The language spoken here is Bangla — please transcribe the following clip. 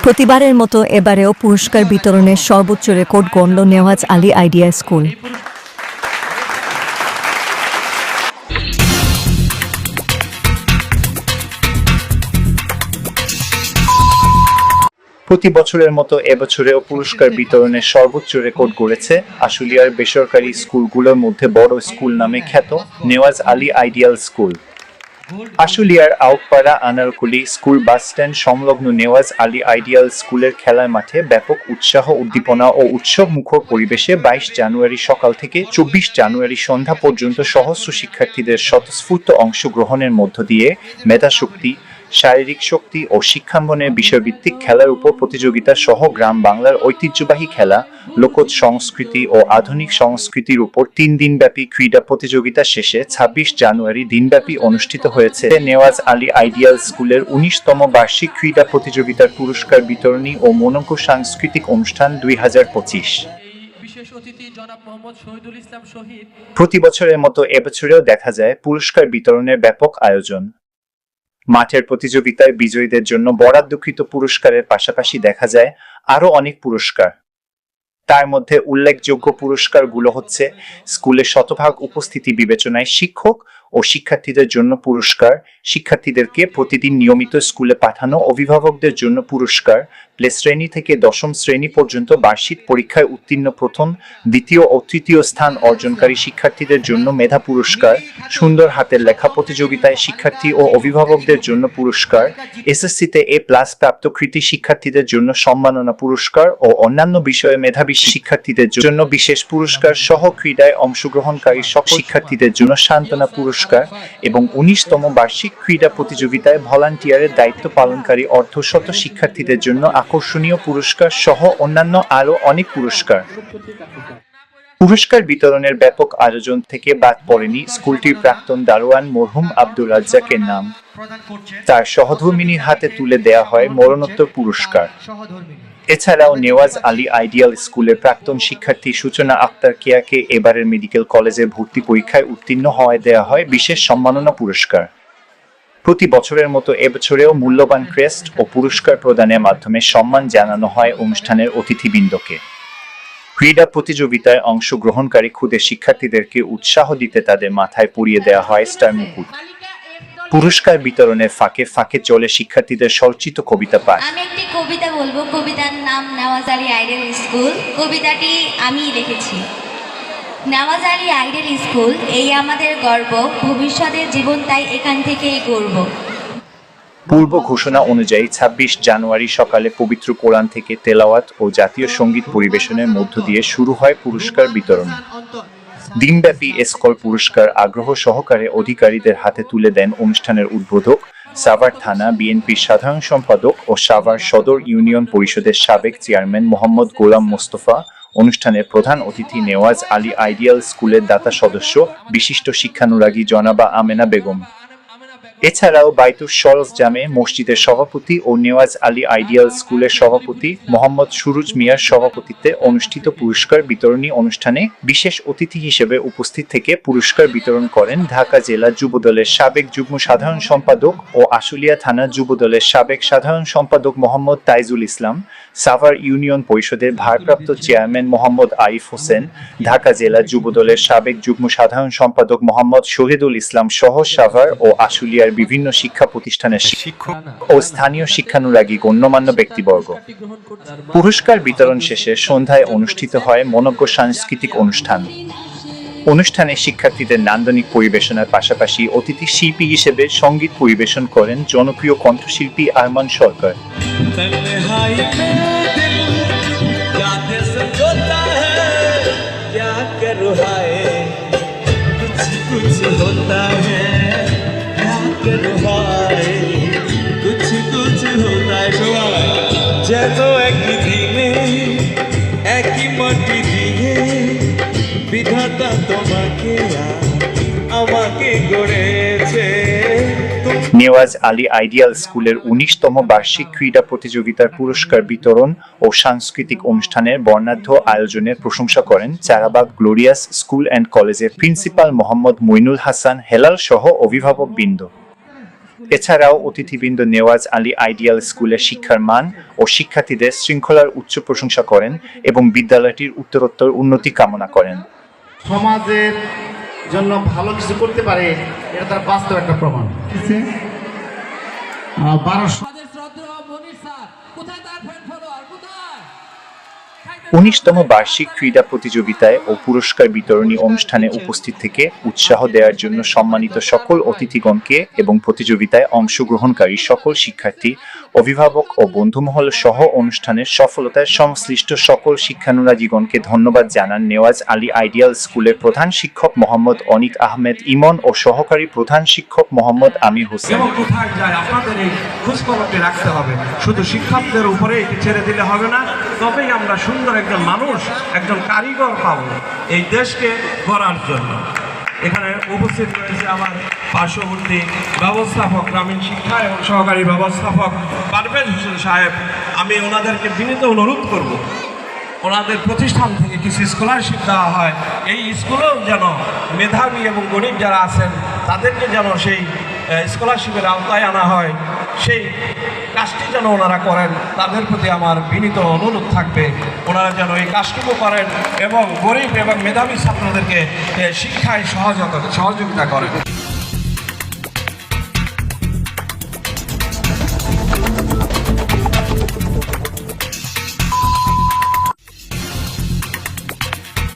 প্রতিবারের মতো এবারেও পুরস্কার বিতরণের সর্বোচ্চ রেকর্ড গড়ল নেওয়াজ আলী আইডিয়া স্কুল। প্রতি বছরের মতো এবছরেও পুরস্কার বিতরণের সর্বোচ্চ রেকর্ড গড়েছে আশুলিয়ার বেসরকারি স্কুলগুলোর মধ্যে বড় স্কুল নামে খ্যাত নেওয়াজ আলী আইডিয়াল স্কুল। আশুলিয়ার আউটপাড়া আনারকুলি স্কুল বাসস্ট্যান্ড সংলগ্ন নেওয়াজ আলী আইডিয়াল স্কুলের খেলার মাঠে ব্যাপক উৎসাহ উদ্দীপনা ও উৎসব মুখর পরিবেশে ২২ জানুয়ারি সকাল থেকে ২৪ জানুয়ারি সন্ধ্যা পর্যন্ত সহস্র শিক্ষার্থীদের স্বতঃস্ফূর্ত অংশগ্রহণের মধ্য দিয়ে মেধাশক্তি, শারীরিক শক্তি ও শিক্ষাঙ্গনের বিষয়ভিত্তিক খেলার উপর প্রতিযোগিতা সহ গ্রাম বাংলার ঐতিহ্যবাহী খেলা, লোকজ সংস্কৃতি ও আধুনিক সংস্কৃতির উপর ৩ দিনব্যাপী ক্রীড়া প্রতিযোগিতা শেষে ২৬ জানুয়ারি দিনব্যাপী অনুষ্ঠিত হয়েছে নেওয়াজ আলী আইডিয়াল স্কুলের ১৯তম বার্ষিক ক্রীড়া প্রতিযোগিতার পুরস্কার বিতরণী ও মনোজ্ঞ সাংস্কৃতিক অনুষ্ঠান ২০২৫। প্রতি বছরের মতো এবছরেও দেখা যায় পুরস্কার বিতরণের ব্যাপক আয়োজন। মাঠের প্রতিযোগিতায় বিজয়ীদের জন্য বরাদ্দকৃত পুরস্কারের পাশাপাশি দেখা যায় আরও অনেক পুরস্কার। তার মধ্যে উল্লেখযোগ্য পুরস্কারগুলো হচ্ছে স্কুলে শতভাগ উপস্থিতি বিবেচনায় শিক্ষক ও শিক্ষার্থীদের জন্য পুরস্কার, শিক্ষার্থীদেরকে প্রতিদিন নিয়মিত স্কুলে পাঠানো অভিভাবকদের জন্য পুরস্কার, প্লে শ্রেণী থেকে দশম শ্রেণী পর্যন্ত বার্ষিক পরীক্ষায় উত্তীর্ণ প্রথম, দ্বিতীয় ও তৃতীয় স্থান অর্জনকারী শিক্ষার্থীদের জন্য মেধা পুরস্কার, সুন্দর হাতের লেখা প্রতিযোগিতায় শিক্ষার্থী ও অভিভাবকদের জন্য পুরস্কার, এসএসসিতে এ প্লাস প্রাপ্ত কৃতী শিক্ষার্থীদের জন্য সম্মাননা পুরস্কার ও অন্যান্য বিষয়ে মেধাবী শিক্ষার্থীদের জন্য বিশেষ পুরস্কার সহ ক্রীড়ায় অংশগ্রহণকারী সব শিক্ষার্থীদের জন্য সান্ত্বনা পুরস্কার এবং ১৯তম বার্ষিক ক্রীড়া প্রতিযোগিতায় ভলান্টিয়ারের দায়িত্ব পালনকারী অর্ধশত শিক্ষার্থীদের জন্য আকর্ষণীয় পুরস্কার সহ অন্যান্য আরও অনেক পুরস্কার। পুরস্কার বিতরণের ব্যাপক আয়োজন থেকে বাদ পড়েনি স্কুলটির প্রাক্তন দারোয়ান মরহুম আব্দুর রাজ্জাকের নাম। তার সহধর্মিনীর হাতে তুলে দেয়া হয় মরণোত্তর পুরস্কার। এছাড়াও নেওয়াজ আলী আইডিয়াল স্কুলের প্রাক্তন শিক্ষার্থী সূচনা আক্তার কেয়াকে এবারের মেডিকেল কলেজে ভর্তি পরীক্ষায় উত্তীর্ণ হওয়ায় দেয়া হয় বিশেষ সম্মাননা পুরস্কার। প্রতি বছরের মতো এবছরেও মূল্যবান ক্রেস্ট ও পুরস্কার প্রদানের মাধ্যমে সম্মান জানানো হয় অনুষ্ঠানের অতিথিবৃন্দকে। ক্রীড়া প্রতিযোগিতায় অংশগ্রহণকারী ক্ষুদে শিক্ষার্থীদেরকে উৎসাহ দিতে তাদের মাথায় পরিয়ে দেওয়া হয় স্টার মুকুট। পুরস্কার বিতরণের ফাঁকে ফাঁকে চলে শিক্ষার্থীদের স্বরচিত কবিতা পাঠ। আমি একটি কবিতা বলবো, কবিতার নাম নেওয়াজ আলী আইডিয়াল স্কুল। কবিতাটি আমিই লিখেছি। নেওয়াজ আলী আইডিয়াল স্কুল এই আমাদের গর্ব, ভবিষ্যতের জীবন তাই এখান থেকেই গড়ব। পূর্ব ঘোষণা অনুযায়ী ২৬ জানুয়ারি সকালে পবিত্র কোরআন থেকে তেলাওয়াত ও জাতীয় সঙ্গীত পরিবেশনের মধ্য দিয়ে শুরু হয় পুরস্কার বিতরণ। দিনব্যাপী স্কল পুরস্কার আগ্রহ সহকারে অধিকারীদের হাতে তুলে দেন অনুষ্ঠানের উদ্বোধক, সাভার থানা বিএনপির সাধারণ সম্পাদক ও সাভার সদর ইউনিয়ন পরিষদের সাবেক চেয়ারম্যান মোহাম্মদ গোলাম মোস্তফা, অনুষ্ঠানের প্রধান অতিথি নেওয়াজ আলী আইডিয়াল স্কুলের দাতা সদস্য বিশিষ্ট শিক্ষানুরাগী জনাবা আমেনা বেগম। এছাড়াও বাইতুল সরজ জামে মসজিদের সভাপতি ও নেওয়াজ আলী আইডিয়াল স্কুলের সভাপতি মোহাম্মদ সুরুজ মিয়ার সভাপতিত্বে অনুষ্ঠিত পুরস্কার বিতরণী অনুষ্ঠানে বিশেষ অতিথি হিসেবে উপস্থিত থেকে পুরস্কার বিতরণ করেন ঢাকা জেলা যুবদলের সাবেক যুগ্ম সাধারণ সম্পাদক ও আশুলিয়া থানা যুবদলের সাবেক সাধারণ সম্পাদক মোহাম্মদ তাইজুল ইসলাম, সাভার ইউনিয়ন পরিষদের ভারপ্রাপ্ত চেয়ারম্যান মোহাম্মদ আরিফ হোসেন, ঢাকা জেলা যুবদলের সাবেক যুগ্ম সাধারণ সম্পাদক মোহাম্মদ শহীদুল ইসলাম সহ সাভার ও আশুলিয়ার বিভিন্ন শিক্ষা প্রতিষ্ঠানের শিক্ষক ও স্থানীয় শিক্ষানুরাগী গণ্যমান্য ব্যক্তিবর্গ। পুরস্কার বিতরণ শেষে সন্ধ্যায় অনুষ্ঠিত হয় মনোজ্ঞ সাংস্কৃতিক অনুষ্ঠান। অনুষ্ঠানে শিক্ষার্থীদের নান্দনিক পরিবেশনার পাশাপাশি অতিথি শিল্পী হিসেবে সঙ্গীত পরিবেশন করেন জনপ্রিয় কণ্ঠশিল্পী আরমান সরকার। যেন একই দিনে একই মাটি দিয়ে বিধাতা তোমাকে আমাকে গড়েছে। নেওয়াজ আলী আইডিয়াল স্কুলের ১৯তম বার্ষিক ক্রীড়া প্রতিযোগিতার পুরস্কার বিতরণ ও সাংস্কৃতিক অনুষ্ঠানের বর্ণাঢ্য আয়োজনের প্রশংসা করেন চারাবাগ গ্লোরিয়াস স্কুল অ্যান্ড কলেজের প্রিন্সিপাল মোহাম্মদ মইনুল হাসান হেলাল সহ অভিভাবকবৃন্দ। এছাড়াও অতিথিবৃন্দ নেওয়াজ আলী আইডিয়াল স্কুলের শিক্ষার মান ও শিক্ষার্থীদের শৃঙ্খলার উচ্চ প্রশংসা করেন এবং বিদ্যালয়টির উত্তরোত্তর উন্নতি কামনা করেন। সমাজের জন্য ভালো কিছু করতে পারে, এটা তার বাস্তব একটা প্রমাণ। 19তম বার্ষিক ক্রীড়া প্রতিযোগিতায় ও পুরস্কার বিতরণী অনুষ্ঠানে উপস্থিত থেকে উৎসাহ দেওয়ার জন্য সম্মানিত সকল অতিথিগণকে এবং প্রতিযোগিতায় অংশগ্রহণকারী সকল শিক্ষার্থী, অভিভাবক ও বন্ধুমহল সহ অনুষ্ঠানের সফলতায় সংশ্লিষ্ট সকল শিক্ষানুরাগীগণকে ধন্যবাদ জানান নেওয়াজ আলী আইডিয়াল স্কুলের প্রধান শিক্ষক মোহাম্মদ অনিক আহমেদ ইমন ও সহকারী প্রধান শিক্ষক মোহাম্মদ আমির হোসেন। এবং কোথায় যায় আপনাদের এই খোঁজখবরটি রাখতে হবে, শুধু শিক্ষকদের উপরে এটি ছেড়ে দিলে হবে না, তবেই আমরা সুন্দর একজন মানুষ, একজন কারিগর পাব এই দেশকে গড়ার জন্য। এখানে উপস্থিত রয়েছে আমার পার্শ্ববর্তী ব্যবস্থাপক গ্রামীণ শিক্ষা এবং সহকারী ব্যবস্থাপক পারভেজ হোসেন সাহেব। আমি ওনাদেরকে বিনীত অনুরোধ করব, ওনাদের প্রতিষ্ঠান থেকে কিছু স্কলারশিপ দেওয়া হয়, এই স্কুলেও যেন মেধাবী এবং গরিব যারা আছেন তাদেরকে যেন সেই স্কলারশিপের আওতায় আনা হয়, সেই কাজটি যেন ওনারা করেন। তাদের প্রতি আমার বিনীত অনুরোধ থাকবে, ওনারা যেন এই কাজটুকু করেন এবং গরিব এবং মেধাবী ছাত্রদেরকে শিক্ষায় সহযোগিতা করেন।